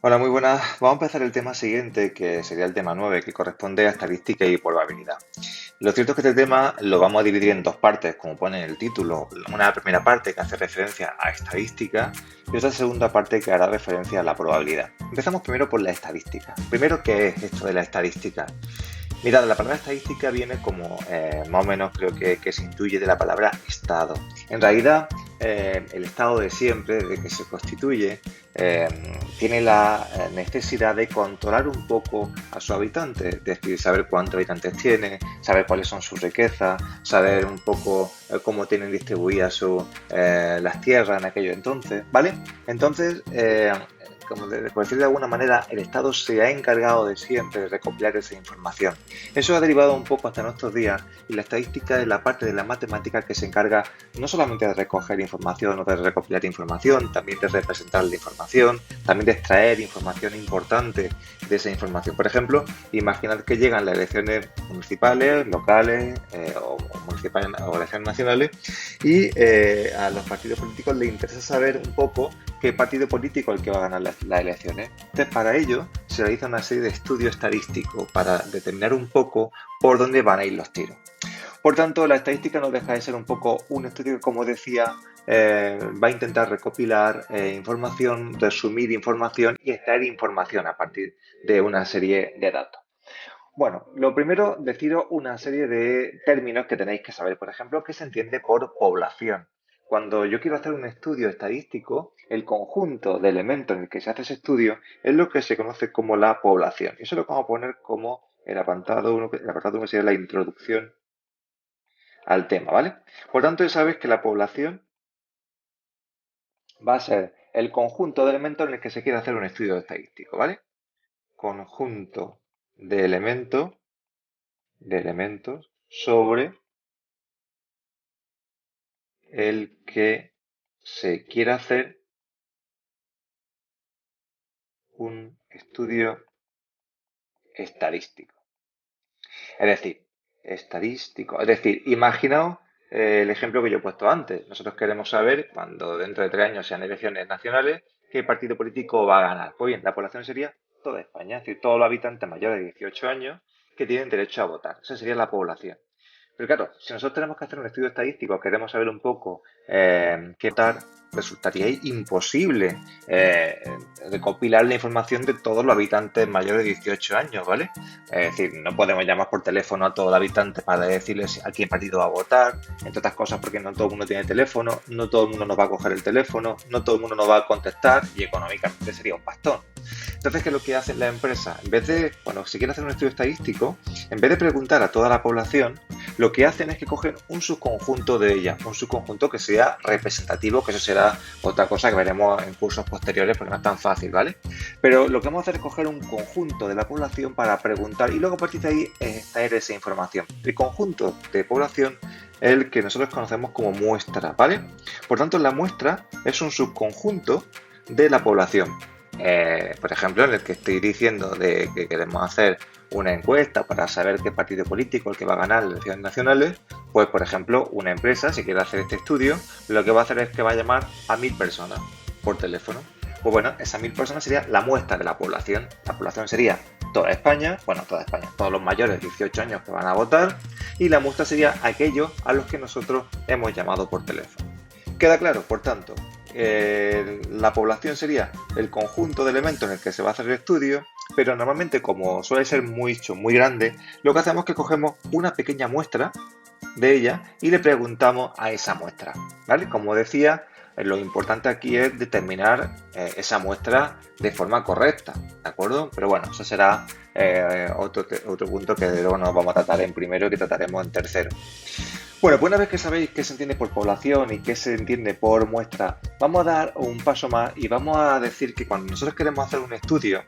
Hola, muy buenas. Vamos a empezar el tema siguiente, que sería el tema 9, que corresponde a estadística y probabilidad. Lo cierto es que este tema lo vamos a dividir en dos partes, como pone en el título. Una primera parte que hace referencia a estadística y otra segunda parte que hará referencia a la probabilidad. Empezamos primero por la estadística. Primero, ¿qué es esto de la estadística? Mirad, la palabra estadística viene como, más o menos creo que se intuye de la palabra estado. En realidad, el estado de siempre, desde que se constituye, eh, tiene la necesidad de controlar un poco a su habitante, es decir, saber cuántos habitantes tiene, saber cuáles son sus riquezas, saber un poco cómo tienen distribuidas las tierras en aquello entonces, ¿vale? Entonces, por decirlo de alguna manera, el Estado se ha encargado de siempre de recopilar esa información. Eso ha derivado un poco hasta nuestros días y la estadística es la parte de la matemática que se encarga no solamente de recoger información o de recopilar información, también de representar la información, también de extraer información importante de esa información. Por ejemplo, imaginad que llegan las elecciones municipales, locales municipales o elecciones nacionales y a los partidos políticos les interesa saber un poco qué partido político es el que va a ganar las elecciones. Entonces, para ello se realiza una serie de estudios estadísticos para determinar un poco por dónde van a ir los tiros. Por tanto, la estadística no deja de ser un poco un estudio que, como decía, va a intentar recopilar información, resumir información y extraer información a partir de una serie de datos. Bueno, lo primero, deciros una serie de términos que tenéis que saber. Por ejemplo, ¿qué se entiende por población? Cuando yo quiero hacer un estudio estadístico, el conjunto de elementos en el que se hace ese estudio es lo que se conoce como la población. Eso lo vamos a poner como el apartado 1, que sería la introducción al tema, ¿vale? Por tanto, ya sabes que la población va a ser el conjunto de elementos en el que se quiere hacer un estudio estadístico, ¿vale? Conjunto de elementos sobre el que se quiera hacer un estudio estadístico. Es decir, imaginaos el ejemplo que yo he puesto antes. Nosotros queremos saber, cuando dentro de 3 años sean elecciones nacionales, qué partido político va a ganar. Pues bien, la población sería toda España, es decir, todos los habitantes mayores de 18 años que tienen derecho a votar. Esa sería la población. Pero claro, si nosotros tenemos que hacer un estudio estadístico, queremos saber un poco qué tal, resultaría imposible recopilar la información de todos los habitantes mayores de 18 años, ¿vale? Es decir, no podemos llamar por teléfono a todos los habitantes para decirles a qué partido va a votar, entre otras cosas porque no todo el mundo tiene teléfono, no todo el mundo nos va a coger el teléfono, no todo el mundo nos va a contestar y económicamente sería un pastón. Entonces, ¿qué es lo que hace la empresa? En vez de, cuando se quiere hacer un estudio estadístico, en vez de preguntar a toda la población, lo que hacen es que cogen un subconjunto de ella, un subconjunto que sea representativo, que eso será otra cosa que veremos en cursos posteriores porque no es tan fácil, ¿vale? Pero lo que vamos a hacer es coger un conjunto de la población para preguntar y luego a partir de ahí extraer esa información. El conjunto de población es el que nosotros conocemos como muestra, ¿vale? Por tanto, la muestra es un subconjunto de la población. Por ejemplo, en el que estoy diciendo de que queremos hacer una encuesta para saber qué partido político es el que va a ganar las elecciones nacionales, pues por ejemplo, una empresa, si quiere hacer este estudio, lo que va a hacer es que va a llamar a 1000 personas por teléfono. Pues bueno, esas 1000 personas sería la muestra de la población. La población sería toda España, todos los mayores de 18 años que van a votar, y la muestra sería aquellos a los que nosotros hemos llamado por teléfono. ¿Queda claro? Por tanto, la población sería el conjunto de elementos en el que se va a hacer el estudio, pero normalmente, como suele ser muy grande, lo que hacemos es que cogemos una pequeña muestra de ella y le preguntamos a esa muestra, ¿vale? Como decía, lo importante aquí es determinar esa muestra de forma correcta, ¿de acuerdo? Pero bueno, eso será otro punto que luego nos vamos a tratar en primero y que trataremos en tercero. Bueno, pues una vez que sabéis qué se entiende por población y qué se entiende por muestra, vamos a dar un paso más y vamos a decir que cuando nosotros queremos hacer un estudio,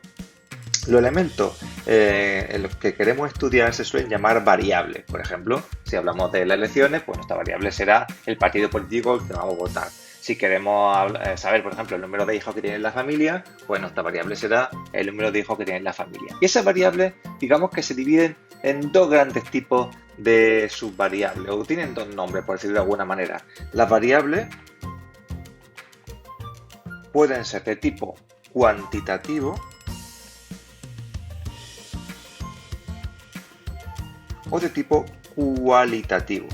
los elementos en los que queremos estudiar se suelen llamar variables. Por ejemplo, si hablamos de las elecciones, pues nuestra variable será el partido político al que vamos a votar. Si queremos saber, por ejemplo, el número de hijos que tiene la familia, pues nuestra variable será el número de hijos que tiene la familia. Y esas variables, digamos que se dividen en dos grandes tipos de subvariables, o tienen dos nombres, por decirlo de alguna manera. Las variables pueden ser de tipo cuantitativo o de tipo cualitativo.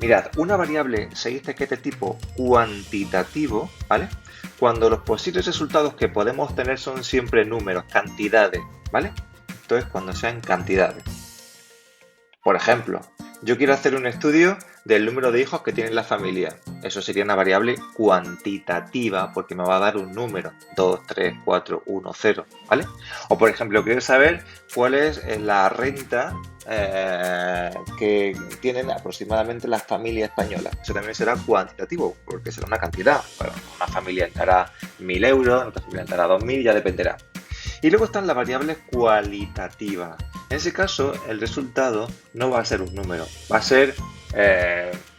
Mirad, una variable se dice que es de tipo cuantitativo, ¿vale? Cuando los posibles resultados que podemos obtener son siempre números, cantidades, ¿vale? Esto es cuando sean cantidades. Por ejemplo, yo quiero hacer un estudio del número de hijos que tiene la familia. Eso sería una variable cuantitativa porque me va a dar un número, 2, 3, 4, 1, 0, ¿vale? O por ejemplo, quiero saber cuál es la renta que tienen aproximadamente las familias españolas. Eso también será cuantitativo porque será una cantidad. Bueno, una familia entrará 1.000 euros, otra familia entrará 2.000, ya dependerá. Y luego están las variables cualitativas. En ese caso, el resultado no va a ser un número, va a ser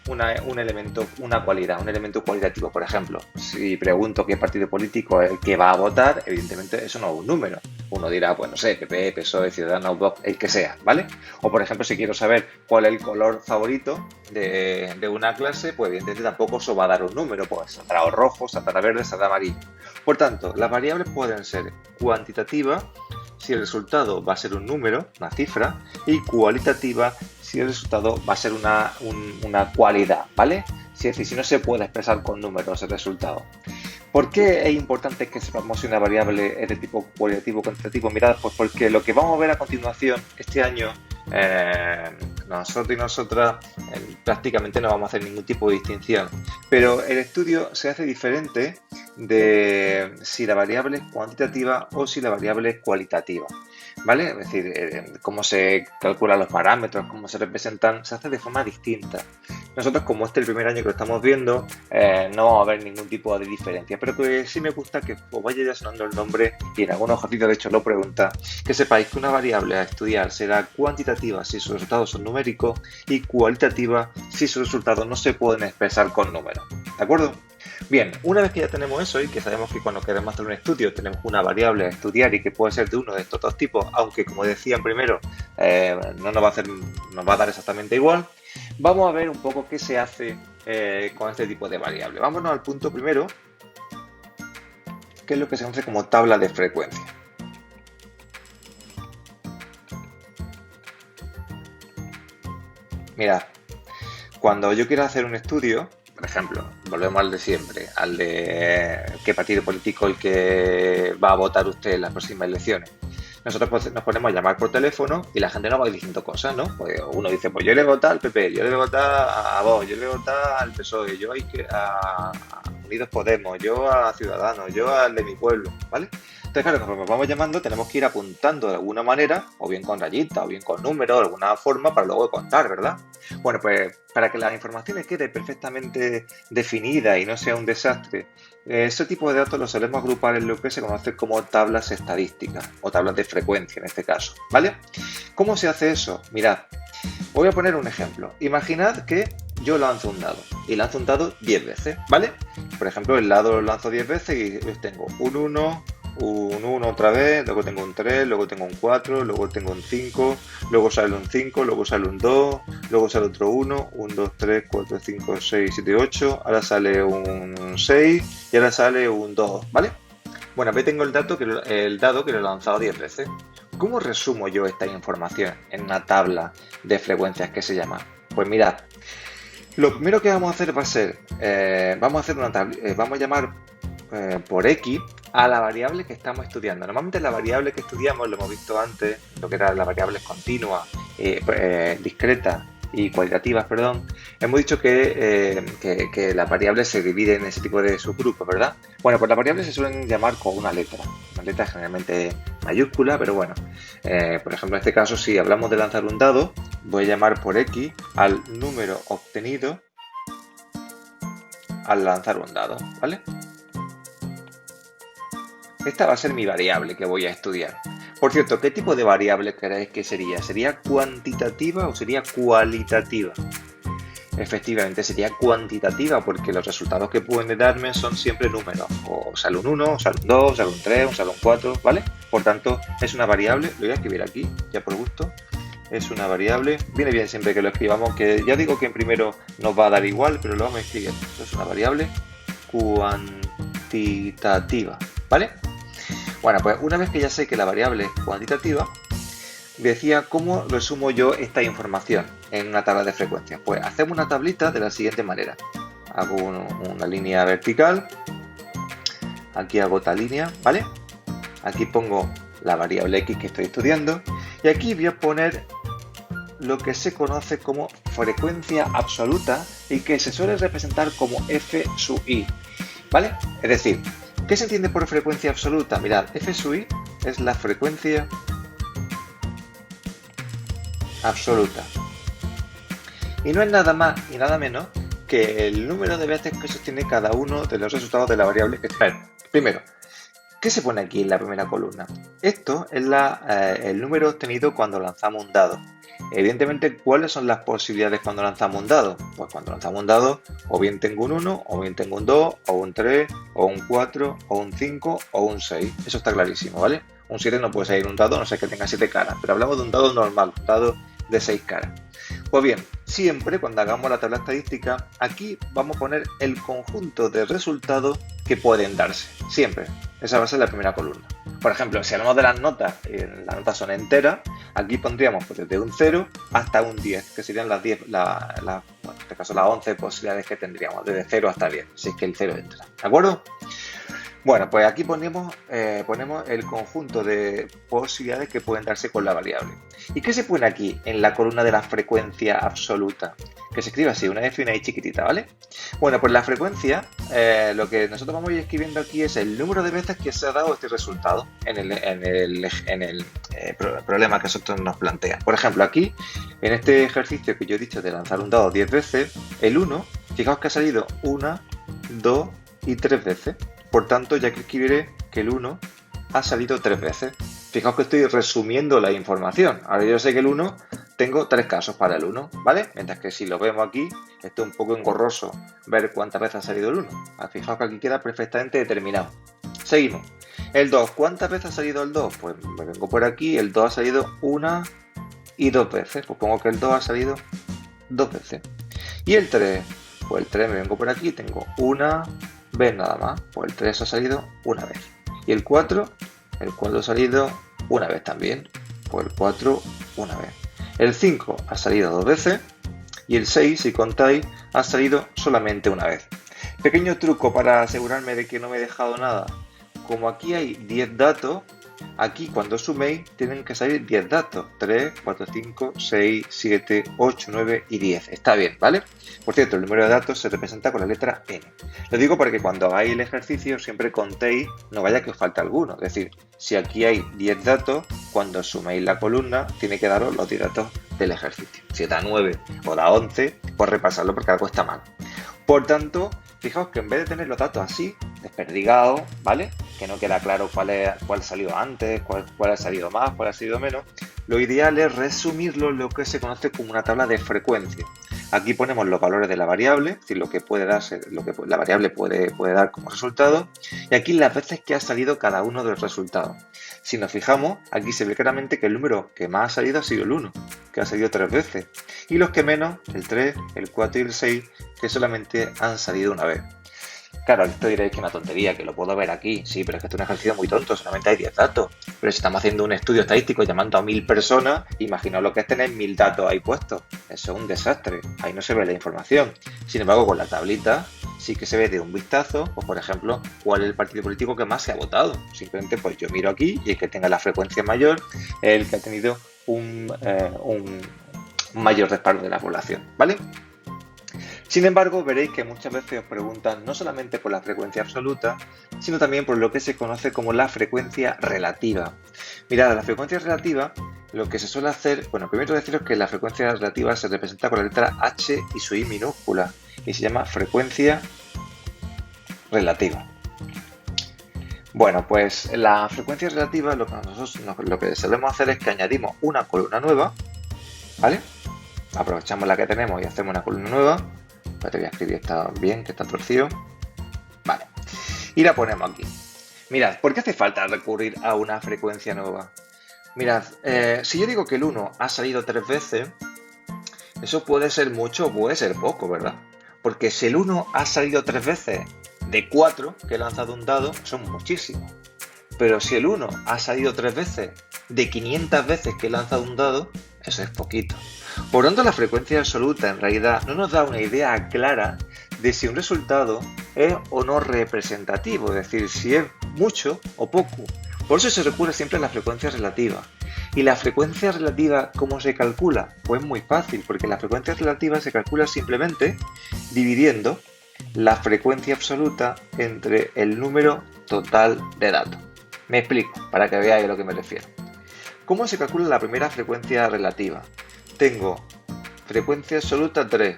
un elemento, una cualidad, un elemento cualitativo. Por ejemplo, si pregunto qué partido político es el que va a votar, evidentemente eso no es un número. Uno dirá, pues no sé, PP, PSOE, Ciudadanos, Vox, el que sea, ¿vale? O por ejemplo, si quiero saber cuál es el color favorito de una clase, pues evidentemente tampoco eso va a dar un número, pues saldrá rojo, saldrá verde, saldrá amarillo. Por tanto, las variables pueden ser cuantitativas si el resultado va a ser un número, una cifra, y cualitativa si el resultado va a ser una cualidad, ¿vale? Es decir, si no se puede expresar con números el resultado. ¿Por qué es importante que sepamos si una variable es de tipo cualitativo o cuantitativo? Mirad, pues porque lo que vamos a ver a continuación este año, nosotros y nosotras prácticamente no vamos a hacer ningún tipo de distinción, pero el estudio se hace diferente de si la variable es cuantitativa o si la variable es cualitativa, ¿vale? Es decir, cómo se calculan los parámetros, cómo se representan, se hace de forma distinta. Nosotros, como este es el primer año que lo estamos viendo, no vamos a ver ningún tipo de diferencia, pero que sí me gusta que os vaya ya sonando el nombre y en algunos ejercicios de hecho lo pregunta, que sepáis que una variable a estudiar será cuantitativa si sus resultados son numéricos y cualitativa si sus resultados no se pueden expresar con números, ¿de acuerdo? Bien, una vez que ya tenemos eso y que sabemos que cuando queremos hacer un estudio tenemos una variable a estudiar y que puede ser de uno de estos dos tipos, aunque como decían primero, no nos va a dar exactamente igual, vamos a ver un poco qué se hace con este tipo de variable. Vámonos al punto primero, que es lo que se conoce como tabla de frecuencia. Mirad, cuando yo quiero hacer un estudio, por ejemplo, volvemos al de siempre, al de qué partido político el que va a votar usted en las próximas elecciones. Nosotros pues, nos ponemos a llamar por teléfono y la gente nos va diciendo cosas, ¿no? Pues uno dice, pues yo le voy a votar al PP, yo le voy a votar a Vox, yo le voy a votar al PSOE, yo a Unidos Podemos, yo a Ciudadanos, yo al de mi pueblo, ¿vale? Entonces, claro, cuando nos vamos llamando tenemos que ir apuntando de alguna manera, o bien con rayitas, o bien con números, de alguna forma, para luego contar, ¿verdad? Bueno, pues para que las informaciones queden perfectamente definidas y no sea un desastre, ese tipo de datos los solemos agrupar en lo que se conoce como tablas estadísticas, o tablas de frecuencia en este caso, ¿vale? ¿Cómo se hace eso? Mirad, voy a poner un ejemplo. Imaginad que yo lanzo un dado, y lanzo un dado 10 veces, ¿vale? Por ejemplo, el dado lo lanzo 10 veces y tengo un 1, un 1 otra vez, luego tengo un 3, luego tengo un 4, luego tengo un 5, luego sale un 5, luego sale un 2, luego sale otro 1, 1, 2, 3, 4, 5, 6, 7, 8, ahora sale un 6 y ahora sale un 2, ¿vale? Bueno, aquí tengo el dado que lo he lanzado 10 veces. ¿Cómo resumo yo esta información en una tabla de frecuencias que se llama? Pues mirad, lo primero que vamos a hacer va a ser, vamos a hacer una tabla, vamos a llamar por X a la variable que estamos estudiando. Normalmente la variable que estudiamos, lo hemos visto antes, lo que eran las variables continuas, discretas y cualitativas, perdón, hemos dicho que las variables se dividen en ese tipo de subgrupos, ¿verdad? Bueno, pues las variables se suelen llamar con una letra generalmente mayúscula, pero bueno, por ejemplo, en este caso, si hablamos de lanzar un dado, voy a llamar por X al número obtenido al lanzar un dado, ¿vale? Esta va a ser mi variable que voy a estudiar. Por cierto, ¿qué tipo de variable creéis que sería? ¿Sería cuantitativa o sería cualitativa? Efectivamente, sería cuantitativa porque los resultados que pueden darme son siempre números. O sale un 1, o sale un 2, o sale un 3, o sale un 4, ¿vale? Por tanto, es una variable, lo voy a escribir aquí, ya por gusto. Es una variable, viene bien siempre que lo escribamos, que ya digo que en primero nos va a dar igual, pero lo vamos a escribir. Esto es una variable cuantitativa, ¿vale? Bueno, pues una vez que ya sé que la variable es cuantitativa, decía cómo resumo yo esta información en una tabla de frecuencias. Pues hacemos una tablita de la siguiente manera. Hago una línea vertical, aquí hago otra línea, ¿vale? Aquí pongo la variable x que estoy estudiando y aquí voy a poner lo que se conoce como frecuencia absoluta y que se suele representar como f sub i, ¿vale? Es decir, ¿qué se entiende por frecuencia absoluta? Mirad, f sub i es la frecuencia absoluta y no es nada más y nada menos que el número de veces que sostiene cada uno de los resultados de la variable que está. Primero, ¿qué se pone aquí en la primera columna? Esto es el número obtenido cuando lanzamos un dado. Evidentemente, ¿cuáles son las posibilidades cuando lanzamos un dado? Pues cuando lanzamos un dado, o bien tengo un 1, o bien tengo un 2, o un 3, o un 4, o un 5, o un 6. Eso está clarísimo, ¿vale? Un 7 no puede salir un dado, no sé que tenga 7 caras, pero hablamos de un dado normal, un dado de 6 caras. Pues bien, siempre cuando hagamos la tabla estadística, aquí vamos a poner el conjunto de resultados que pueden darse. Siempre. Esa va a ser la primera columna. Por ejemplo, si hablamos de las notas son enteras, aquí pondríamos pues, desde un 0 hasta un 10, que serían las 10, bueno, en este caso las 11 posibilidades que tendríamos, desde 0 hasta 10, si es que el 0 entra. ¿De acuerdo? Bueno, pues aquí ponemos el conjunto de posibilidades que pueden darse con la variable. ¿Y qué se pone aquí en la columna de la frecuencia absoluta? Que se escribe así, una F y una I chiquitita, ¿vale? Bueno, pues la frecuencia, lo que nosotros vamos a ir escribiendo aquí es el número de veces que se ha dado este resultado en el problema que nosotros nos plantean. Por ejemplo, aquí, en este ejercicio que yo he dicho de lanzar un dado 10 veces, el 1, fijaos que ha salido 1, 2 y 3 veces. Por tanto, ya que escribiré que el 1 ha salido 3 veces. Fijaos que estoy resumiendo la información. Ahora yo sé que el 1, tengo 3 casos para el 1, ¿vale? Mientras que si lo vemos aquí, esto es un poco engorroso ver cuántas veces ha salido el 1. Fijaos que aquí queda perfectamente determinado. Seguimos. El 2, ¿cuántas veces ha salido el 2? Pues me vengo por aquí, el 2 ha salido 1 y 2 veces. Pues pongo que el 2 ha salido 2 veces. Y el 3, pues el 3 me vengo por aquí, tengo 1 vez nada más, pues el 3 ha salido una vez. Y el 4 ha salido una vez también, pues el 4 una vez. El 5 ha salido 2 veces y el 6, si contáis, ha salido solamente una vez. Pequeño truco para asegurarme de que no me he dejado nada. Como aquí hay 10 datos, aquí cuando suméis tienen que salir 10 datos. 3, 4, 5, 6, 7, 8, 9 y 10. Está bien, ¿vale? Por cierto, el número de datos se representa con la letra N. Lo digo porque cuando hagáis el ejercicio siempre contéis, no vaya que os falte alguno. Es decir, si aquí hay 10 datos, cuando suméis la columna tiene que daros los 10 datos del ejercicio. Si da 9 o da 11, pues repasarlo porque algo está mal. Por tanto, fijaos que en vez de tener los datos así, desperdigados, ¿vale? Que no queda claro cuál ha salido antes, cuál ha salido más, cuál ha salido menos, lo ideal es resumirlo en lo que se conoce como una tabla de frecuencia. Aquí ponemos los valores de la variable, es decir, lo que puede darse, lo que la variable puede dar como resultado, y aquí las veces que ha salido cada uno de los resultados. Si nos fijamos, aquí se ve claramente que el número que más ha salido ha sido el 1, que ha salido 3 veces, y los que menos, el 3, el 4 y el 6, que solamente han salido una vez. Claro, esto diréis que es una tontería, que lo puedo ver aquí. Sí, pero es que esto es un ejercicio muy tonto, solamente hay 10 datos. Pero si estamos haciendo un estudio estadístico llamando a 1000 personas, imaginaos lo que es tener 1000 datos ahí puestos. Eso es un desastre, ahí no se ve la información. Sin embargo, con la tablita sí que se ve de un vistazo, pues por ejemplo, cuál es el partido político que más se ha votado. Simplemente pues yo miro aquí y el que tenga la frecuencia mayor es el que ha tenido un mayor respaldo de la población, ¿vale? Sin embargo, veréis que muchas veces os preguntan no solamente por la frecuencia absoluta, sino también por lo que se conoce como la frecuencia relativa. Mirad, la frecuencia relativa, lo que se suele hacer, bueno, primero deciros que la frecuencia relativa se representa con la letra H y su I minúscula, y se llama frecuencia relativa. Bueno, pues la frecuencia relativa, lo que solemos hacer es que añadimos una columna nueva, ¿vale? Aprovechamos la que tenemos y hacemos una columna nueva. Te voy a escribir está bien, que está torcido. Vale. Y la ponemos aquí. Mirad, ¿por qué hace falta recurrir a una frecuencia nueva? Mirad, si yo digo que el 1 ha salido 3 veces, eso puede ser mucho o puede ser poco, ¿verdad? Porque si el 1 ha salido 3 veces de 4 que he lanzado un dado, son muchísimos. Pero si el 1 ha salido 3 veces de 500 veces que he lanzado un dado, eso es poquito. Por lo tanto, la frecuencia absoluta en realidad no nos da una idea clara de si un resultado es o no representativo, es decir, si es mucho o poco. Por eso se recurre siempre a la frecuencia relativa. ¿Y la frecuencia relativa cómo se calcula? Pues muy fácil, porque la frecuencia relativa se calcula simplemente dividiendo la frecuencia absoluta entre el número total de datos. Me explico, para que veáis a lo que me refiero. ¿Cómo se calcula la primera frecuencia relativa? Tengo frecuencia absoluta 3,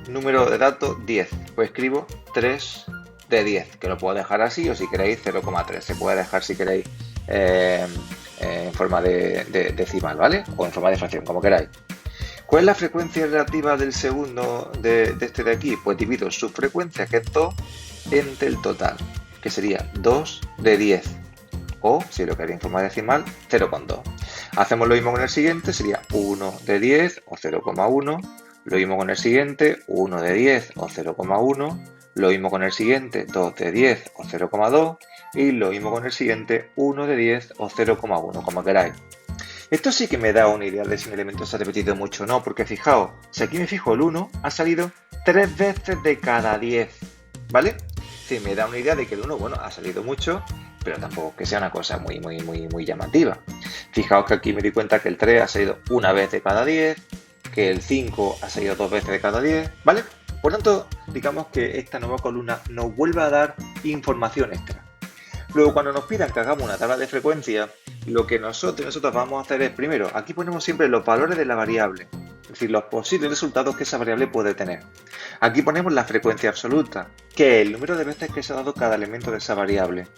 número de datos 10. Pues escribo 3 de 10, que lo puedo dejar así, o si queréis 0,3. Se puede dejar si queréis en forma de decimal, ¿vale? O en forma de fracción, como queráis. ¿Cuál es la frecuencia relativa del segundo de este de aquí? Pues divido su frecuencia, que es 2, entre el total, que sería 2 de 10. O, si lo queréis en forma decimal, 0,2. Hacemos lo mismo con el siguiente, sería 1 de 10 o 0,1. Lo mismo con el siguiente, 1 de 10 o 0,1. Lo mismo con el siguiente, 2 de 10 o 0,2. Y lo mismo con el siguiente, 1 de 10 o 0,1, como queráis. Esto sí que me da una idea de si un elemento se ha repetido mucho o no, porque fijaos, si aquí me fijo el 1, ha salido 3 veces de cada 10, ¿vale? Sí, me da una idea de que el 1, bueno, ha salido mucho, pero tampoco que sea una cosa muy llamativa. Fijaos que aquí me di cuenta que el 3 ha salido una vez de cada 10, que el 5 ha salido 2 veces de cada 10, ¿vale? Por tanto, digamos que esta nueva columna nos vuelve a dar información extra. Luego, cuando nos pidan que hagamos una tabla de frecuencia, lo que nosotros vamos a hacer es, primero, aquí ponemos siempre los valores de la variable, es decir, los posibles resultados que esa variable puede tener. Aquí ponemos la frecuencia absoluta, que es el número de veces que se ha dado cada elemento de esa variable.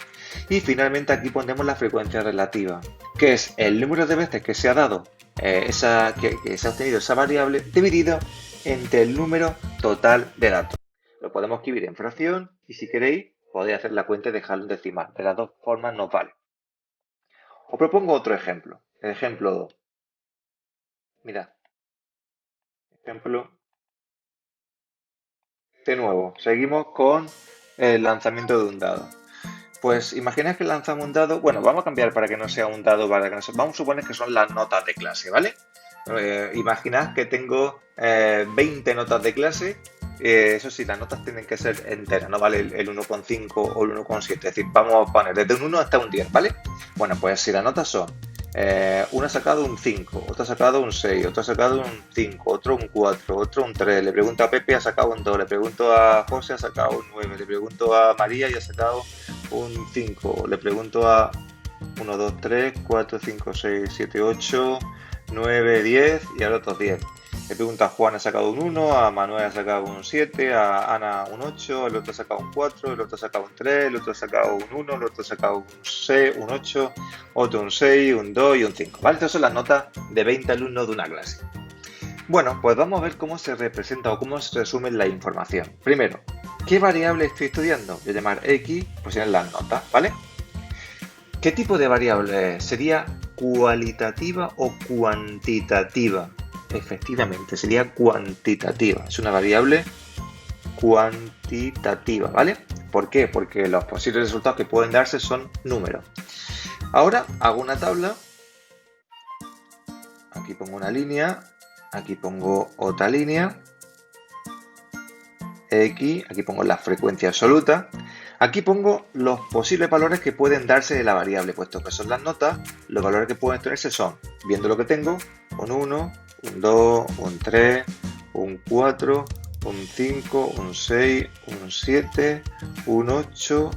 Y finalmente aquí ponemos la frecuencia relativa, que es el número de veces que se ha dado, que se ha obtenido esa variable, dividido entre el número total de datos. Lo podemos escribir en fracción y si queréis, podéis hacer la cuenta y dejarlo en decimal. De las dos formas nos vale. Os propongo otro ejemplo. El ejemplo 2. Mirad. Ejemplo. De nuevo, seguimos con el lanzamiento de un dado. Pues imaginad que lanzamos un dado. Bueno, vamos a cambiar para que no sea un dado, vamos a suponer que son las notas de clase, ¿vale? Imaginad que tengo 20 notas de clase. Eso sí, las notas tienen que ser enteras, no vale el 1,5 o el 1,7. Es decir, vamos a poner desde un 1 hasta un 10, ¿vale? Bueno, pues si las notas son uno ha sacado un 5, otro ha sacado un 6, otro ha sacado un 5, otro un 4, otro un 3, le pregunto a Pepe, ha sacado un 2, le pregunto a José, ha sacado un 9, le pregunto a María y ha sacado un 5, le pregunto a 1, 2, 3, 4, 5, 6, 7, 8, 9, 10 y a los otros 10. Le pregunto a Juan, ha sacado un 1, a Manuel ha sacado un 7, a Ana un 8, el otro ha sacado un 4, el otro ha sacado un 3, el otro ha sacado un 1, el otro ha sacado un 6, un 8, otro un 6, un 2 y un 5. ¿Vale? Estas son las notas de 20 alumnos de una clase. Bueno, pues vamos a ver cómo se representa o cómo se resume la información. Primero, ¿qué variable estoy estudiando? Voy a llamar X, pues tienen las notas, ¿vale? ¿Qué tipo de variable sería cualitativa o cuantitativa? Efectivamente, sería cuantitativa. Es una variable cuantitativa, ¿vale? ¿Por qué? Porque los posibles resultados que pueden darse son números. Ahora hago una tabla. Aquí pongo una línea. Aquí pongo otra línea. X. Aquí pongo la frecuencia absoluta. Aquí pongo los posibles valores que pueden darse de la variable, puesto que son las notas. Los valores que pueden tenerse son, viendo lo que tengo, un 1, un 2, un 3, un 4, un 5, un 6, un 7, un 8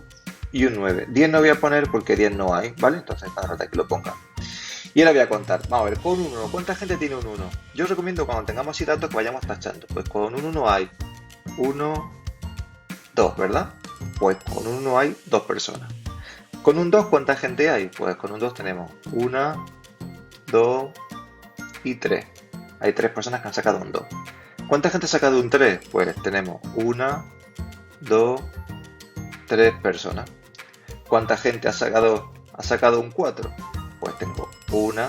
y un 9. 10 no voy a poner porque 10 no hay, ¿vale? Entonces cada rato que lo ponga. Y ahora voy a contar. Vamos a ver, con un 1, ¿cuánta gente tiene un 1? Yo os recomiendo cuando tengamos así datos que vayamos tachando. Pues con un 1 hay 1, 2, ¿verdad? Pues con un 1 hay 2 personas. Con un 2, ¿cuánta gente hay? Pues con un 2 tenemos 1, 2 y 3. Hay 3 personas que han sacado un 2. ¿Cuánta gente ha sacado un 3? Pues tenemos 1, 2, 3 personas. ¿Cuánta gente ha sacado un 4? Pues tengo 1,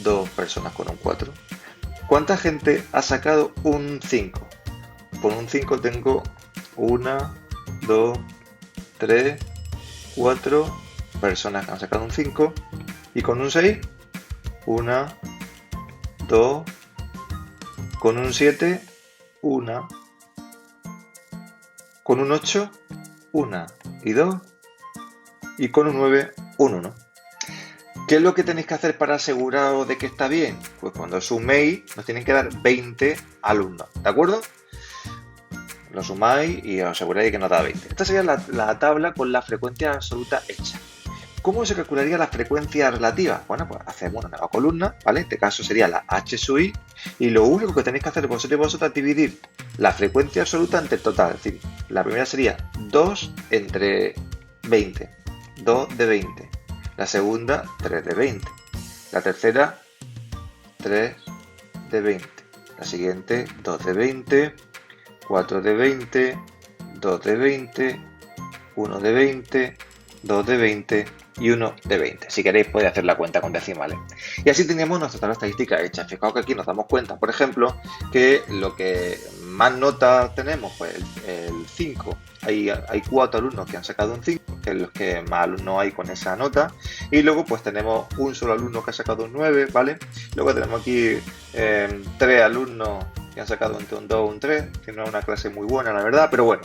2 personas con un 4. ¿Cuánta gente ha sacado un 5? Con un 5 tengo 1, 2, 3, 4 personas que han sacado un 5 Y con un 6, 1, 2, con un 7, 1, con un 8, 1 y 2, y con un 9, un 1. ¿Qué es lo que tenéis que hacer para aseguraros de que está bien? Pues cuando suméis, nos tienen que dar 20 alumnos, ¿de acuerdo? Lo sumáis y os aseguráis que nos da 20. Esta sería la tabla con la frecuencia absoluta hecha. ¿Cómo se calcularía la frecuencia relativa? Bueno, pues hacemos una nueva columna, ¿vale? En este caso sería la h sub i, y lo único que tenéis que hacer vosotros y vosotras es dividir la frecuencia absoluta entre el total. Es decir, la primera sería 2 entre 20, 2 de 20. La segunda, 3 de 20. La tercera, 3 de 20. La siguiente, 2 de 20, 4 de 20, 2 de 20, 1 de 20, 2 de 20 y 1 de 20. Si queréis podéis hacer la cuenta con decimales. Y así tenemos nuestra tabla estadística hecha. Fijaos que aquí nos damos cuenta, por ejemplo, que lo que más notas tenemos, pues el 5. Hay 4 alumnos que han sacado un 5, que es los que más alumnos hay con esa nota. Y luego pues tenemos un solo alumno que ha sacado un 9, ¿vale? Luego tenemos aquí 3 alumnos que han sacado entre un 2 o un 3, que no es una clase muy buena, la verdad, pero bueno.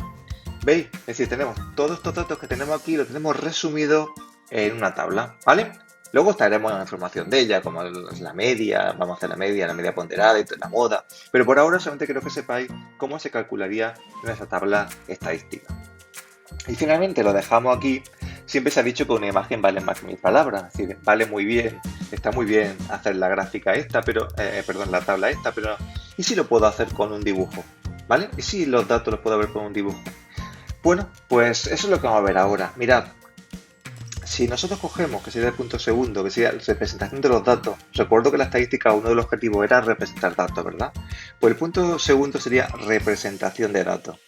¿Veis? Es decir, tenemos todos estos datos que tenemos aquí, los tenemos resumidos en una tabla, ¿vale? Luego estaremos en la información de ella, como la media, vamos a hacer la media ponderada y la moda, pero por ahora solamente quiero que sepáis cómo se calcularía nuestra tabla estadística. Y finalmente lo dejamos aquí. Siempre se ha dicho que una imagen vale más que 1000 palabras, es decir, vale muy bien, está muy bien hacer la gráfica esta, pero, la tabla esta, pero ¿y si lo puedo hacer con un dibujo? ¿Vale? ¿Y si los datos los puedo ver con un dibujo? Bueno, pues eso es lo que vamos a ver ahora. Mirad, si nosotros cogemos, que sería el punto segundo, que sería la representación de los datos, recuerdo que la estadística, uno de los objetivos era representar datos, ¿verdad? Pues el punto segundo sería representación de datos.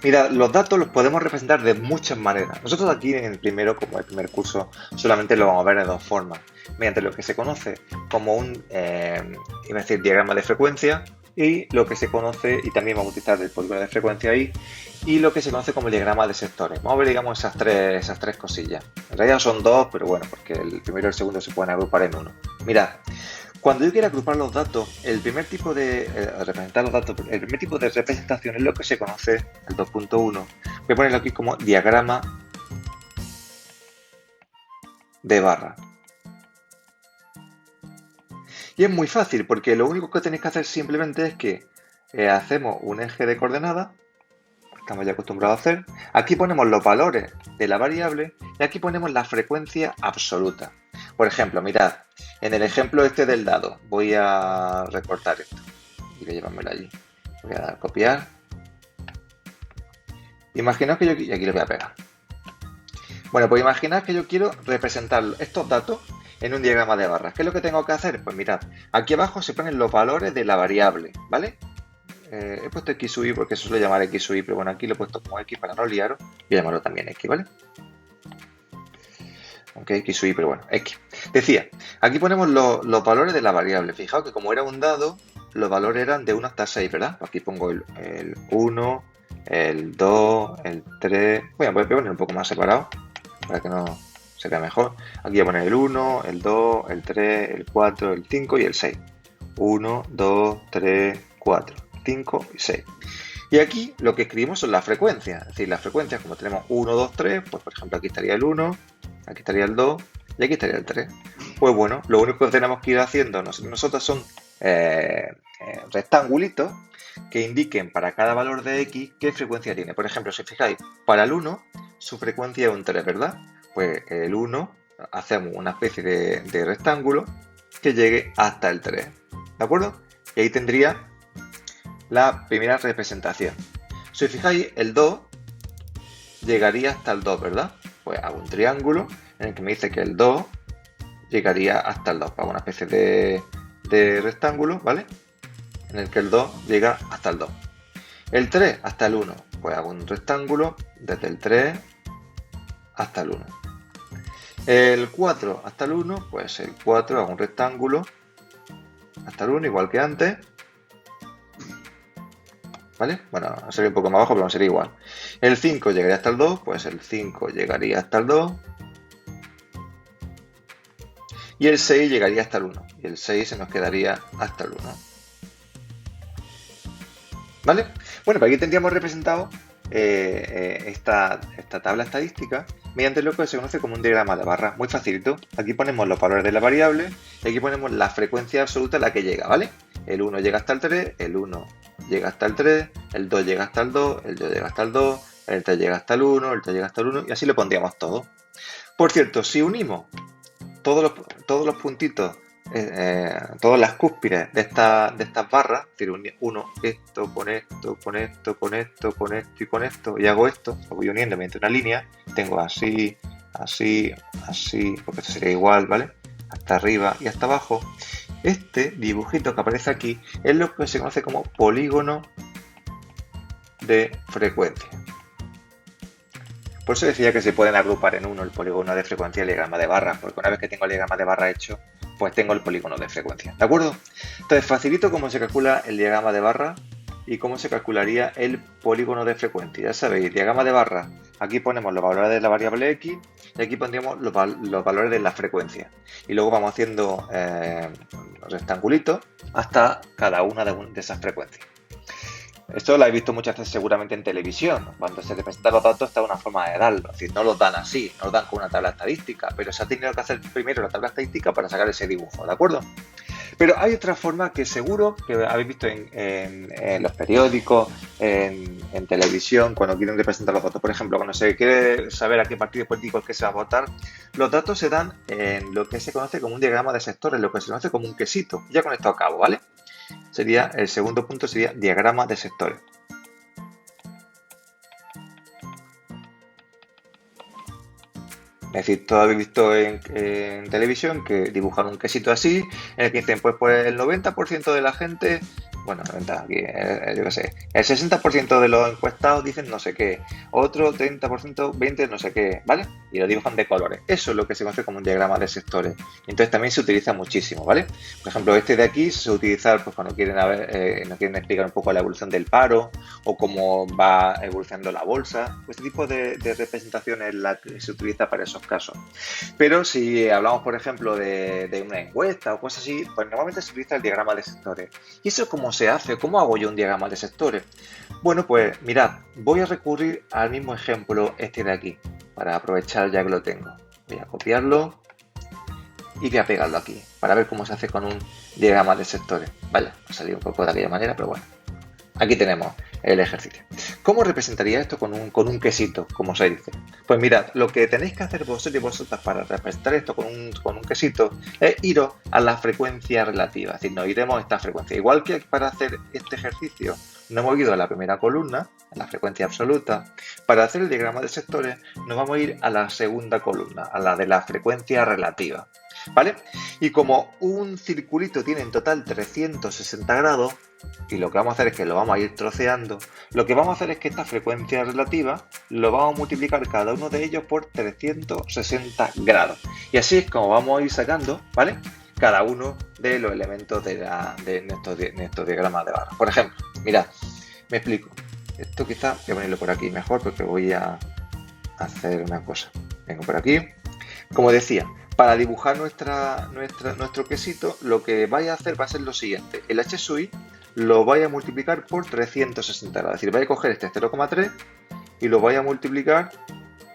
Mira, los datos los podemos representar de muchas maneras. Nosotros aquí en el primero, como el primer curso, solamente lo vamos a ver de dos formas. Mediante lo que se conoce como un diagrama de frecuencia, y lo que se conoce, y también vamos a utilizar el polígono de frecuencia ahí, y lo que se conoce como el diagrama de sectores. Vamos a ver, digamos, esas tres cosillas. En realidad son dos, pero bueno, porque el primero y el segundo se pueden agrupar en uno. Mirad. Cuando yo quiero agrupar los datos, el primer tipo de representación es lo que se conoce, el 2.1. Voy a ponerlo aquí como diagrama de barra. Y es muy fácil, porque lo único que tenéis que hacer simplemente es que hacemos un eje de coordenadas, estamos ya acostumbrados a hacer. Aquí ponemos los valores de la variable y aquí ponemos la frecuencia absoluta. Por ejemplo, mirad, en el ejemplo este del dado, voy a recortar esto y voy a llevármelo allí. Voy a dar a copiar. Imaginaos que y aquí lo voy a pegar. Bueno, pues imaginad que yo quiero representar estos datos en un diagrama de barras. ¿Qué es lo que tengo que hacer? Pues mirad, aquí abajo se ponen los valores de la variable, ¿vale? He puesto x sub i porque eso suele llamar x sub i, pero bueno, aquí lo he puesto como x para no liaros. Voy a llamarlo también x, ¿vale? Aunque x sub i, pero bueno, x. Decía, aquí ponemos los valores de la variable. Fijaos que como era un dado, los valores eran de 1 hasta 6, ¿verdad? Aquí pongo el 1, el 2, el 3. Voy a poner un poco más separado para que no se vea mejor. Aquí voy a poner el 1, el 2, el 3, el 4, el 5 y el 6. 1, 2, 3, 4, 5 y 6. Y aquí lo que escribimos son las frecuencias. Es decir, las frecuencias, como tenemos 1, 2, 3, pues por ejemplo aquí estaría el 1, aquí estaría el 2 y aquí estaría el 3. Pues bueno, lo único que tenemos que ir haciendo nosotros son rectangulitos que indiquen para cada valor de x qué frecuencia tiene. Por ejemplo, si fijáis, para el 1 su frecuencia es un 3, ¿verdad? Pues el 1 hacemos una especie de rectángulo que llegue hasta el 3, ¿de acuerdo? Y ahí tendría la primera representación. Si os fijáis, el 2 llegaría hasta el 2, ¿verdad? Pues hago un triángulo en el que me dice que el 2 llegaría hasta el 2. Hago una especie de rectángulo, ¿vale? En el que el 2 llega hasta el 2. El 3 hasta el 1. Pues hago un rectángulo desde el 3 hasta el 1. El 4 hasta el 1, pues el 4 hago un rectángulo hasta el 1, igual que antes. ¿vale? Bueno, sería un poco más bajo, pero sería igual. El 5 llegaría hasta el 2, pues el 5 llegaría hasta el 2. Y el 6 llegaría hasta el 1. Y el 6 se nos quedaría hasta el 1. ¿Vale? Bueno, pues aquí tendríamos representado esta tabla estadística mediante lo que se conoce como un diagrama de barras. Muy facilito. Aquí ponemos los valores de la variable y aquí ponemos la frecuencia absoluta a la que llega, ¿vale? El 1 llega hasta el 3, el 1 llega hasta el 3, el 2 llega hasta el 2, el 2 llega hasta el 2, el 3 llega hasta el 1, el 3 llega hasta el 1 y así lo pondríamos todo. Por cierto, si unimos todos los puntitos, todas las cúspides de estas barras, es decir, uno esto, con esto, con esto, con esto, con esto y con esto, y hago esto, lo voy uniendo mediante una línea, tengo así, así, así, porque esto sería igual, ¿vale? Hasta arriba y hasta abajo. Este dibujito que aparece aquí es lo que se conoce como polígono de frecuencia. Por eso decía que se pueden agrupar en uno el polígono de frecuencia y el diagrama de barras, porque una vez que tengo el diagrama de barra hecho, pues tengo el polígono de frecuencia, ¿de acuerdo? Entonces facilito cómo se calcula el diagrama de barra y cómo se calcularía el polígono de frecuencia. Ya sabéis, diagrama de barra, aquí ponemos los valores de la variable x y aquí pondríamos los valores de la frecuencia. Y luego vamos haciendo rectangulitos hasta cada una de esas frecuencias. Esto lo habéis visto muchas veces seguramente en televisión. Cuando se representan los datos está una forma de darlo. Es decir, no los dan así, no los dan con una tabla estadística, pero se ha tenido que hacer primero la tabla estadística para sacar ese dibujo, ¿de acuerdo? Pero hay otra forma que seguro que habéis visto en los periódicos, en televisión, cuando quieren representar los datos. Por ejemplo, cuando se quiere saber a qué partido político es que se va a votar, los datos se dan en lo que se conoce como un diagrama de sectores, lo que se conoce como un quesito. Ya con esto acabo, ¿vale? Sería el segundo punto, sería diagrama de sectores. Es decir, todos habéis visto en televisión que dibujan un quesito así, en el que dicen, pues el 90% de la gente, bueno, 90, aquí, yo qué sé, el 60% de los encuestados dicen no sé qué, otro 30%, 20% no sé qué, ¿vale? Y lo dibujan de colores. Eso es lo que se conoce como un diagrama de sectores. Entonces también se utiliza muchísimo, ¿vale? Por ejemplo, este de aquí se utiliza pues, cuando quieren, nos quieren explicar un poco la evolución del paro o cómo va evolucionando la bolsa. Este tipo de representación es la que se utiliza para esos casos. Pero si hablamos, por ejemplo, de una encuesta o cosas así, pues normalmente se utiliza el diagrama de sectores. ¿Y eso cómo se hace? ¿Cómo hago yo un diagrama de sectores? Bueno, pues mirad, voy a recurrir al mismo ejemplo este de aquí, para aprovechar ya que lo tengo. Voy a copiarlo y voy a pegarlo aquí, para ver cómo se hace con un diagrama de sectores. Vaya, ha salido un poco de aquella manera, pero bueno. Aquí tenemos el ejercicio. ¿Cómo representaría esto con un quesito, como se dice? Pues mirad, lo que tenéis que hacer vosotros y vosotras para representar esto con un quesito es iros a la frecuencia relativa. Es decir, nos iremos a esta frecuencia. Igual que para hacer este ejercicio nos hemos ido a la primera columna, a la frecuencia absoluta. Para hacer el diagrama de sectores nos vamos a ir a la segunda columna, a la de la frecuencia relativa. ¿Vale? Y como un circulito tiene en total 360 grados, y lo que vamos a hacer es que lo vamos a ir troceando, lo que vamos a hacer es que esta frecuencia relativa lo vamos a multiplicar cada uno de ellos por 360 grados. Y así es como vamos a ir sacando, ¿vale? Cada uno de los elementos de estos diagramas de barra. Por ejemplo, mirad, me explico. Esto quizá voy a ponerlo por aquí mejor porque voy a hacer una cosa. Vengo por aquí. Como decía, para dibujar nuestro quesito, lo que vais a hacer va a ser lo siguiente. El h sub i lo vais a multiplicar por 360 grados. Es decir, vais a coger este 0,3 y lo vais a multiplicar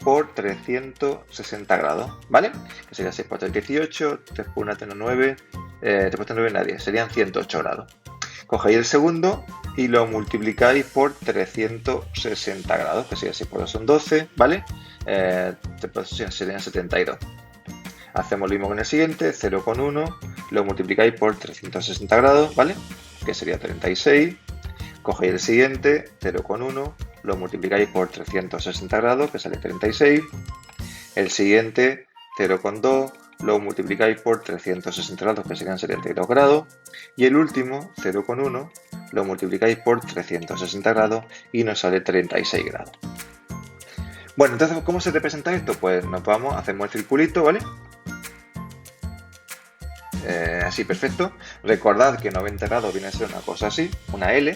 por 360 grados, ¿vale? Que sería 6 por 3, 18, 3 por 1, 9, 3 por 9, nadie. Serían 108 grados. Cogéis el segundo y lo multiplicáis por 360 grados, que sería 6 por 2 son 12, ¿vale? 3 por 2 serían 72. Hacemos lo mismo con el siguiente, 0,1, lo multiplicáis por 360 grados, ¿vale? Que sería 36. Cogéis el siguiente, 0,1, lo multiplicáis por 360 grados, que sale 36. El siguiente, 0,2, lo multiplicáis por 360 grados, que serían 72 grados. Y el último, 0,1, lo multiplicáis por 360 grados y nos sale 36 grados. Bueno, entonces, ¿cómo se representa esto? Pues nos vamos, hacemos el circulito, ¿vale? Así, perfecto. Recordad que 90 grados viene a ser una cosa así, una L.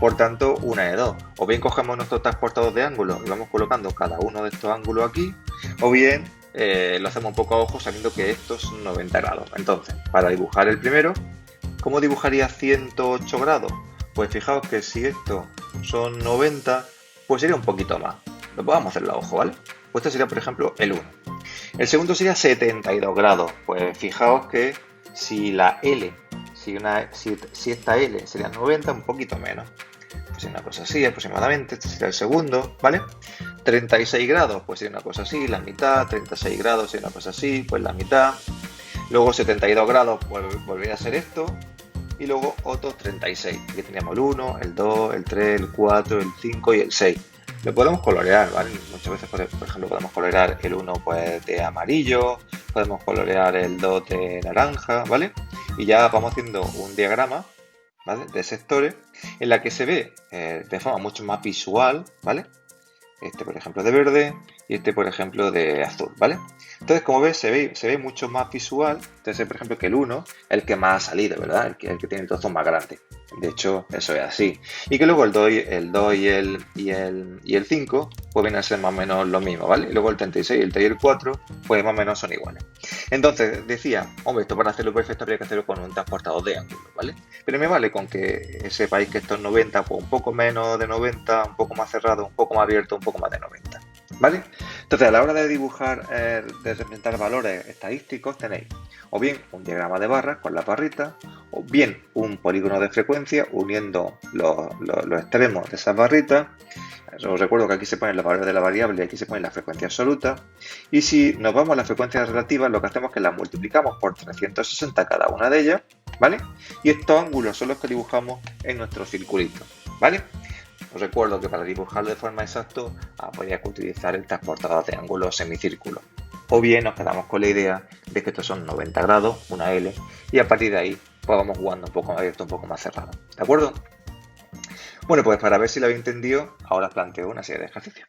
Por tanto, una de dos. O bien cogemos nuestros transportadores de ángulos y vamos colocando cada uno de estos ángulos aquí, o bien lo hacemos un poco a ojo sabiendo que estos son 90 grados. Entonces, para dibujar el primero, ¿cómo dibujaría 108 grados? Pues fijaos que si estos son 90, pues sería un poquito más. Lo podemos hacerlo a ojo, ¿vale? Pues este sería, por ejemplo, el 1. El segundo sería 72 grados. Pues fijaos que si la L, si esta L sería 90, un poquito menos. Pues una cosa así aproximadamente. Este sería el segundo, ¿vale? 36 grados, pues sería una cosa así, la mitad. 36 grados sería una cosa así, pues la mitad. Luego 72 grados, pues volvería a ser esto. Y luego otros 36. Aquí teníamos el 1, el 2, el 3, el 4, el 5 y el 6. Lo podemos colorear, ¿vale? Muchas veces, por ejemplo, podemos colorear el 1 pues, de amarillo, podemos colorear el 2 de naranja, ¿vale? Y ya vamos haciendo un diagrama, ¿vale? De sectores en la que se ve de forma mucho más visual, ¿vale? Este, por ejemplo, de verde y este, por ejemplo, de azul, ¿vale? Entonces, como ves, se ve mucho más visual. Entonces, por ejemplo, que el 1 es el que más ha salido, ¿verdad? El que tiene el trozo más grande. De hecho, eso es así. Y que luego el 2 y el 5 pues vienen a ser más o menos lo mismo, ¿vale? Y luego el 36, el 3 y el 4 pues más o menos son iguales. Entonces, decía, hombre, esto para hacerlo perfecto habría que hacerlo con un transportador de ángulos, ¿vale? Pero me vale con que sepáis que esto es 90, pues un poco menos de 90, un poco más cerrado, un poco más abierto, un poco más de 90, ¿vale? Entonces, a la hora de dibujar, de representar valores estadísticos, tenéis o bien un diagrama de barras con la barrita, o bien un polígono de frecuencia uniendo los extremos de esas barritas. Os recuerdo que aquí se ponen los valores de la variable y aquí se pone la frecuencia absoluta. Y si nos vamos a las frecuencias relativas, lo que hacemos es que las multiplicamos por 360 cada una de ellas, ¿vale? Y estos ángulos son los que dibujamos en nuestro circulito, ¿vale? Os recuerdo que para dibujarlo de forma exacta podría utilizar el transportador de ángulos semicírculo. O bien nos quedamos con la idea de que estos son 90 grados, una L, y a partir de ahí pues vamos jugando un poco más abierto, un poco más cerrado. ¿De acuerdo? Bueno, pues para ver si lo habéis entendido, ahora os planteo una serie de ejercicios.